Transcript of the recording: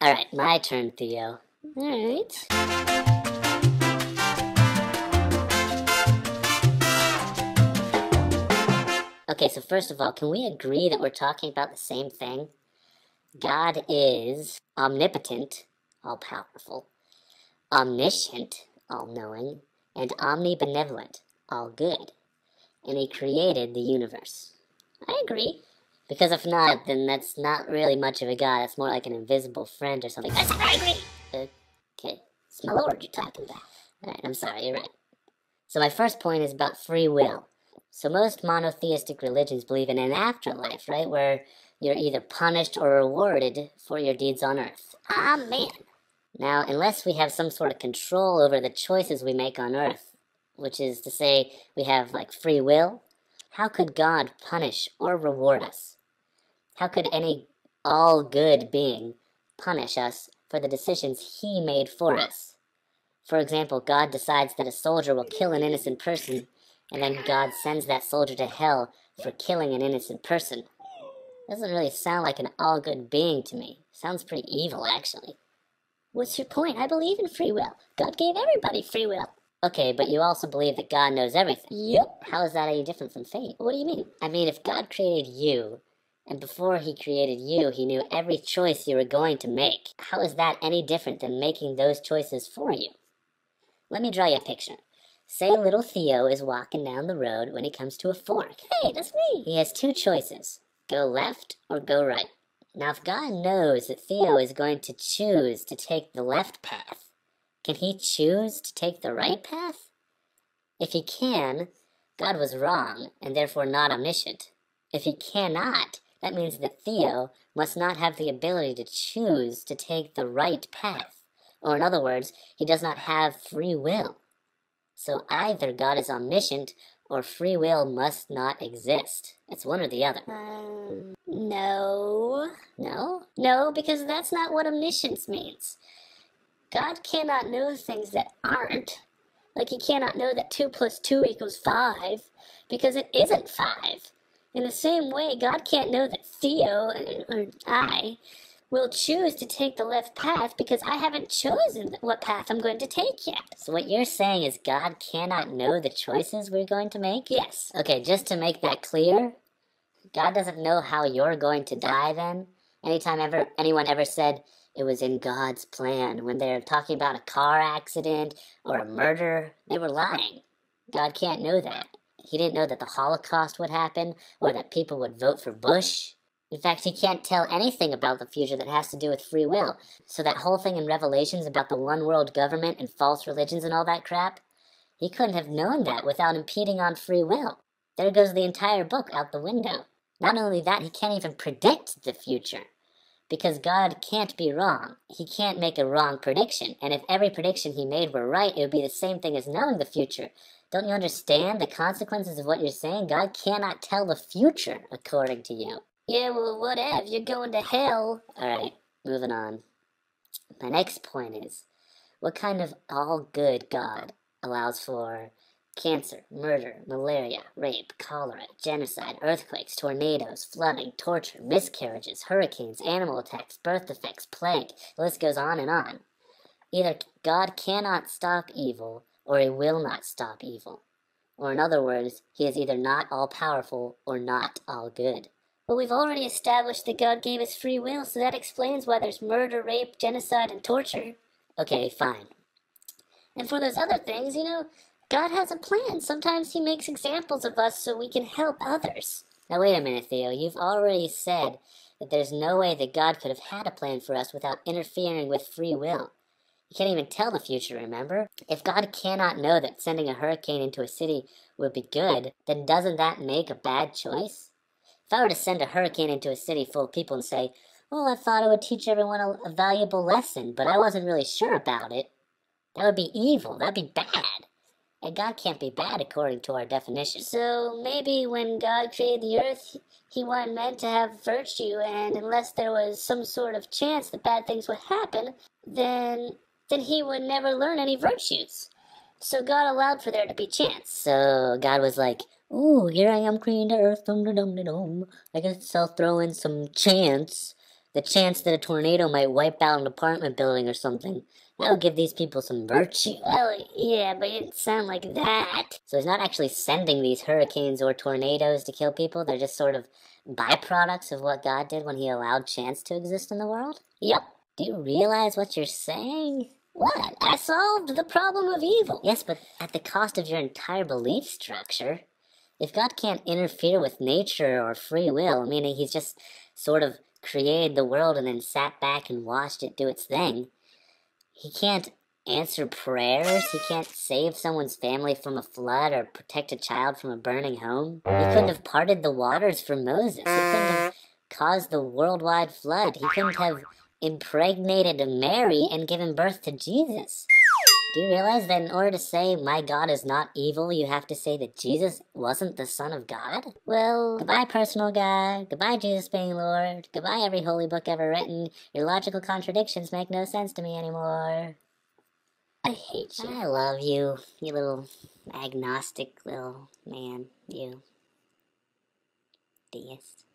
Alright, my turn, Theo. Alright. Okay, so first of all, can we agree that we're talking about the same thing? God is omnipotent, all-powerful, omniscient, all-knowing, and omnibenevolent, all-good. And he created the universe. I agree. Because if not, then that's not really much of a God. That's more like an invisible friend or something. I agree! Okay, it's my Lord you're talking about. Alright, I'm sorry, you're right. So my first point is about free will. So most monotheistic religions believe in an afterlife, right? Where you're either punished or rewarded for your deeds on earth. Amen. Now, unless we have some sort of control over the choices we make on earth, which is to say we have, like, free will, how could God punish or reward us? How could any all-good being punish us for the decisions he made for us? For example, God decides that a soldier will kill an innocent person, and then God sends that soldier to hell for killing an innocent person. Doesn't really sound like an all-good being to me. Sounds pretty evil, actually. What's your point? I believe in free will. God gave everybody free will. Okay, but you also believe that God knows everything. Yep. How is that any different from fate? What do you mean? I mean, if God created you, and before he created you, he knew every choice you were going to make, how is that any different than making those choices for you? Let me draw you a picture. Say little Theo is walking down the road when he comes to a fork. Hey, that's me! He has two choices. Go left or go right. Now, if God knows that Theo is going to choose to take the left path, can he choose to take the right path? If he can, God was wrong and therefore not omniscient. If he cannot, that means that Theo must not have the ability to choose to take the right path. Or in other words, he does not have free will. So either God is omniscient or free will must not exist. It's one or the other. No. No? No, because that's not what omniscience means. God cannot know things that aren't. Like he cannot know that 2 + 2 = 5, because it isn't 5. In the same way, God can't know that Theo, or I, will choose to take the left path because I haven't chosen what path I'm going to take yet. So what you're saying is God cannot know the choices we're going to make? Yes. Okay, just to make that clear, God doesn't know how you're going to die then? Anytime anyone ever said it was in God's plan when they're talking about a car accident or a murder, they were lying. God can't know that. He didn't know that the Holocaust would happen or that people would vote for Bush. In fact, he can't tell anything about the future that has to do with free will. So that whole thing in Revelations about the one world government and false religions and all that crap, he couldn't have known that without impeding on free will. There goes the entire book out the window. Not only that, he can't even predict the future. Because God can't be wrong. He can't make a wrong prediction. And if every prediction he made were right, it would be the same thing as knowing the future. Don't you understand the consequences of what you're saying? God cannot tell the future, according to you. Yeah, well, whatever. You're going to hell. Alright, moving on. My next point is, what kind of all-good God allows for cancer, murder, malaria, rape, cholera, genocide, earthquakes, tornadoes, flooding, torture, miscarriages, hurricanes, animal attacks, birth defects, plague? The list goes on and on. Either God cannot stop evil, or he will not stop evil. Or in other words, he is either not all-powerful or not all-good. But we've already established that God gave us free will, so that explains why there's murder, rape, genocide, and torture. Okay, fine. And for those other things, God has a plan. Sometimes he makes examples of us so we can help others. Now wait a minute, Theo. You've already said that there's no way that God could have had a plan for us without interfering with free will. You can't even tell the future, remember? If God cannot know that sending a hurricane into a city would be good, then doesn't that make a bad choice? If I were to send a hurricane into a city full of people and say, well, I thought it would teach everyone a valuable lesson, but I wasn't really sure about it, that would be evil. That would be bad. And God can't be bad according to our definition. So maybe when God created the earth, he wanted men to have virtue, and unless there was some sort of chance that bad things would happen, then he would never learn any virtues. So God allowed for there to be chance. So God was like, ooh, here I am creating the earth, I guess I'll throw in some chance The chance that a tornado might wipe out an apartment building or something. That'll give these people some virtue. Well, yeah, but it didn't sound like that. So he's not actually sending these hurricanes or tornadoes to kill people. They're just sort of byproducts of what God did when he allowed chance to exist in the world? Yup. Do you realize what you're saying? What? I solved the problem of evil. Yes, but at the cost of your entire belief structure. If God can't interfere with nature or free will, meaning he's just sort of created the world and then sat back and watched it do its thing, he can't answer prayers, he can't save someone's family from a flood or protect a child from a burning home. He couldn't have parted the waters for Moses. He couldn't have caused the worldwide flood. He couldn't have impregnated Mary and given birth to Jesus. Do you realize that in order to say my God is not evil, you have to say that Jesus wasn't the Son of God? Well, goodbye personal God, goodbye Jesus being Lord, goodbye every holy book ever written. Your logical contradictions make no sense to me anymore. I hate you. I love you, you little agnostic little man, you theist.